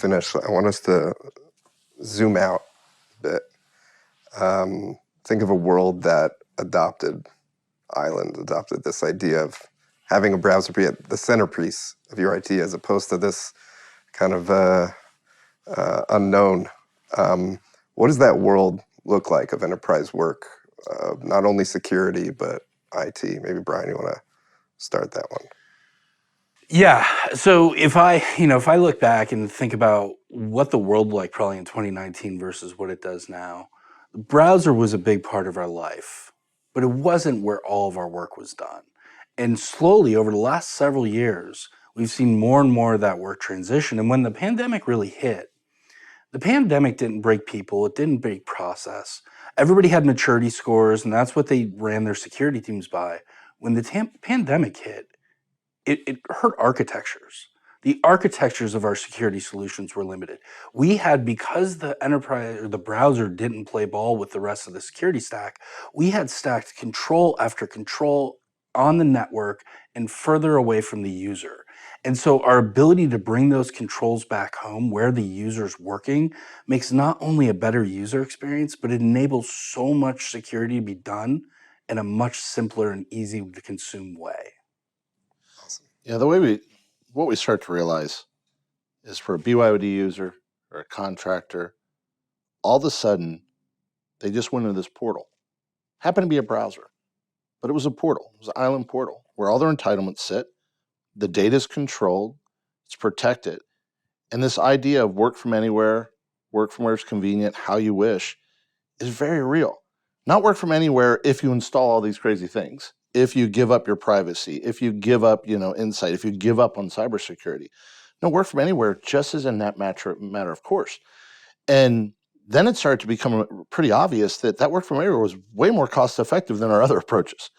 finish, I want us to zoom out a bit. Think of a world that adopted this idea of having a browser be at the centerpiece of your IT as opposed to this kind of unknown. What does that world look like of enterprise work? Not only security, but IT. Maybe Brian, you want to start that one? Yeah. So if I look back and think about what the world looked like probably in 2019 versus what it does now, the browser was a big part of our life, but it wasn't where all of our work was done. And slowly over the last several years, we've seen more and more of that work transition. And when the pandemic really hit, the pandemic didn't break people, it didn't break process. Everybody had maturity scores, and that's what they ran their security teams by. When the pandemic hit, it hurt architectures. The architectures of our security solutions were limited. We had, because the enterprise or the browser didn't play ball with the rest of the security stack, we had stacked control after control on the network and further away from the user. And so our ability to bring those controls back home where the user's working makes not only a better user experience, but it enables so much security to be done in a much simpler and easy to consume way. Yeah, what we start to realize is for a BYOD user or a contractor, all of a sudden they just went into this portal. Happened to be a browser, but it was a portal. It was an island portal where all their entitlements sit. The data is controlled, it's protected, and this idea of work from anywhere, work from where it's convenient, how you wish, is very real. Not work from anywhere if you install all these crazy things, if you give up your privacy, if you give up, insight, if you give up on cybersecurity. No, work from anywhere just as a net matter of course. And then it started to become pretty obvious that work from anywhere was way more cost effective than our other approaches.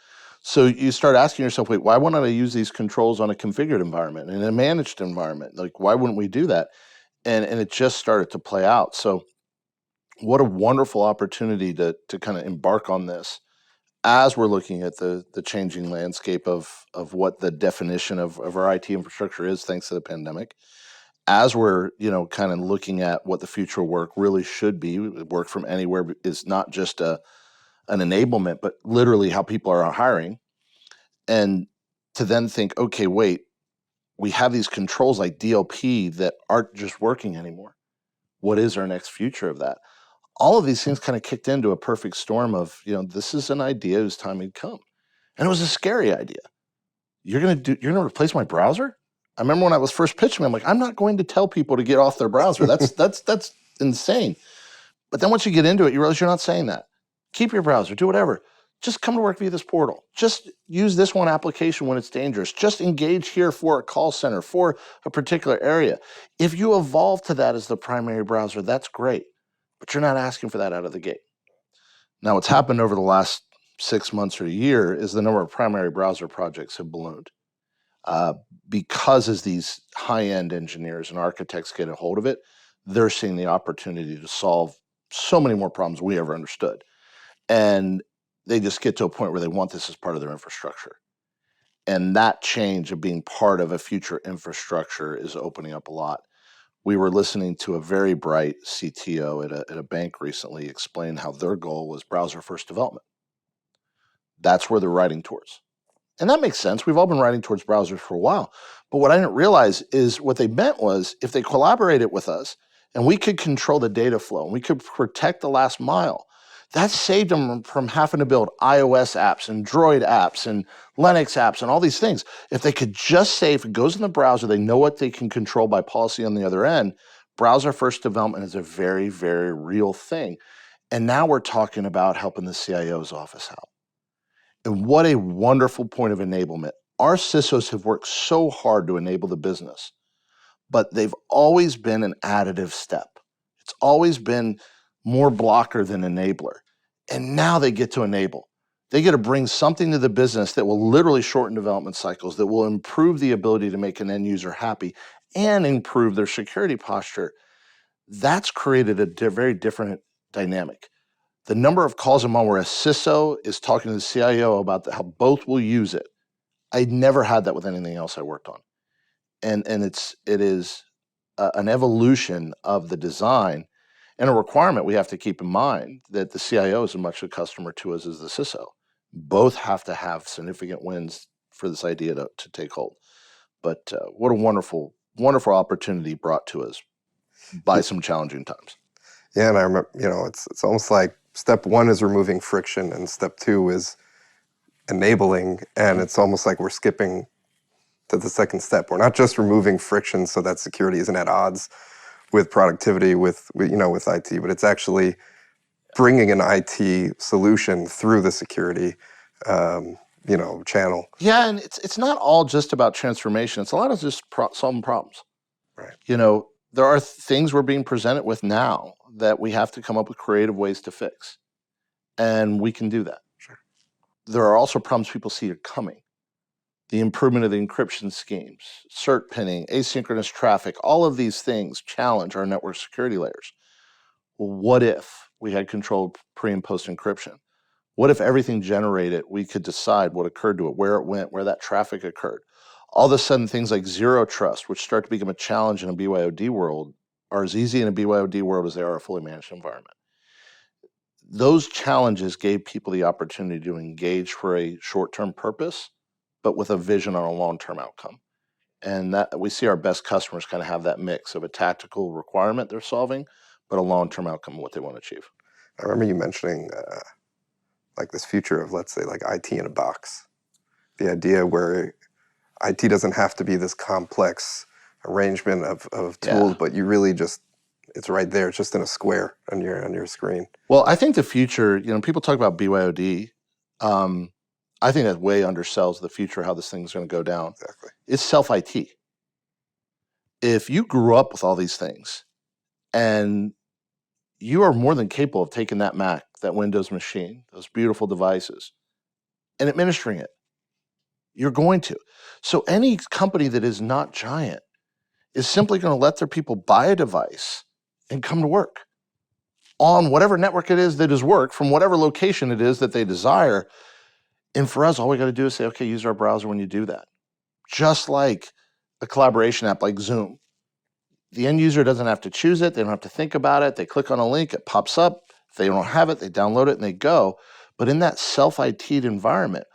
So you start asking yourself, wait, why wouldn't I use these controls on a configured environment, in a managed environment? Like, why wouldn't we do that? And it just started to play out. So what a wonderful opportunity to kind of embark on this as we're looking at the changing landscape of what the definition of our IT infrastructure is, thanks to the pandemic. As we're, kind of looking at what the future of work really should be, work from anywhere is not just an enablement, but literally how people are hiring. And to then think, okay, wait, we have these controls like DLP that aren't just working anymore. What is our next future of that? All of these things kind of kicked into a perfect storm of, this is an idea whose time had come. And it was a scary idea. You're going to replace my browser? I remember when I was first pitching, I'm like, I'm not going to tell people to get off their browser. That's insane. But then once you get into it, you realize you're not saying that. Keep your browser, do whatever. Just come to work via this portal. Just use this one application when it's dangerous. Just engage here for a call center, for a particular area. If you evolve to that as the primary browser, that's great. But you're not asking for that out of the gate. Now, what's happened over the last 6 months or a year is the number of primary browser projects have ballooned. Because as these high-end engineers and architects get a hold of it, they're seeing the opportunity to solve so many more problems we ever understood. And they just get to a point where they want this as part of their infrastructure. And that change of being part of a future infrastructure is opening up a lot. We were listening to a very bright CTO at a bank recently explain how their goal was browser-first development. That's where they're riding towards. And that makes sense. We've all been riding towards browsers for a while. But what I didn't realize is what they meant was if they collaborated with us and we could control the data flow and we could protect the last mile, that saved them from having to build iOS apps and Droid apps and Linux apps and all these things. If they could just say, if it goes in the browser, they know what they can control by policy on the other end. Browser-first development is a very, very real thing. And now we're talking about helping the CIO's office out. And what a wonderful point of enablement. Our CISOs have worked so hard to enable the business, but they've always been an additive step. It's always been more blocker than enabler. And now they get to enable. They get to bring something to the business that will literally shorten development cycles, that will improve the ability to make an end user happy and improve their security posture. That's created a very different dynamic. The number of calls I'm on where a CISO is talking to the CIO about how both will use it. I never had that with anything else I worked on. And it is an evolution of the design and a requirement we have to keep in mind that the CIO is as much a customer to us as the CISO. Both have to have significant wins for this idea to take hold. But what a wonderful, wonderful opportunity brought to us by some challenging times. Yeah, and I remember, it's almost like step one is removing friction, and step two is enabling, and it's almost like we're skipping to the second step. We're not just removing friction so that security isn't at odds with productivity, with IT, but it's actually bringing an IT solution through the security, channel. Yeah, and it's not all just about transformation. It's a lot of just solving problems. Right. There are things we're being presented with now that we have to come up with creative ways to fix, and we can do that. Sure. There are also problems people see are coming. The improvement of the encryption schemes, cert pinning, asynchronous traffic, all of these things challenge our network security layers. Well, what if we had controlled pre and post encryption? What if everything generated, we could decide what occurred to it, where it went, where that traffic occurred? All of a sudden, things like zero trust, which start to become a challenge in a BYOD world, are as easy in a BYOD world as they are a fully managed environment. Those challenges gave people the opportunity to engage for a short-term purpose, but with a vision on a long-term outcome. And that we see our best customers kind of have that mix of a tactical requirement they're solving, but a long-term outcome of what they want to achieve. I remember you mentioning like this future of, let's say, like IT in a box. The idea where IT doesn't have to be this complex arrangement of tools, but you really just, it's right there. It's just in a square on your screen. Well, I think the future, people talk about BYOD. I think that way undersells the future, how this thing's going to go down. Exactly. It's self-IT. If you grew up with all these things and you are more than capable of taking that Mac, that Windows machine, those beautiful devices, and administering it, you're going to. So any company that is not giant is simply going to let their people buy a device and come to work on whatever network it is that is work from whatever location it is that they desire. And for us, all we got to do is say, okay, use our browser when you do that. Just like a collaboration app like Zoom. The end user doesn't have to choose it. They don't have to think about it. They click on a link, it pops up. If they don't have it, they download it and they go. But in that self-IT'd environment,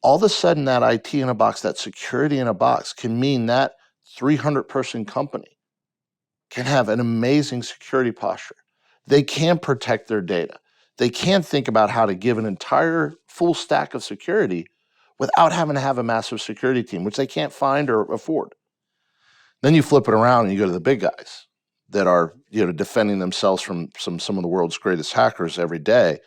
all of a sudden that IT in a box, that security in a box can mean that 300-person company can have an amazing security posture. They can protect their data. They can think about how to give an entire full stack of security without having to have a massive security team, which they can't find or afford. Then you flip it around and you go to the big guys that are defending themselves from some of the world's greatest hackers every day.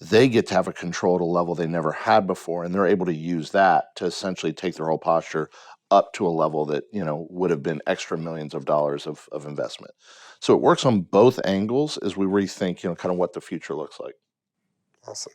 They get to have a control at a level they never had before, and they're able to use that to essentially take their whole posture up to a level that would have been extra millions of dollars of investment. So it works on both angles as we rethink kind of what the future looks like. Awesome.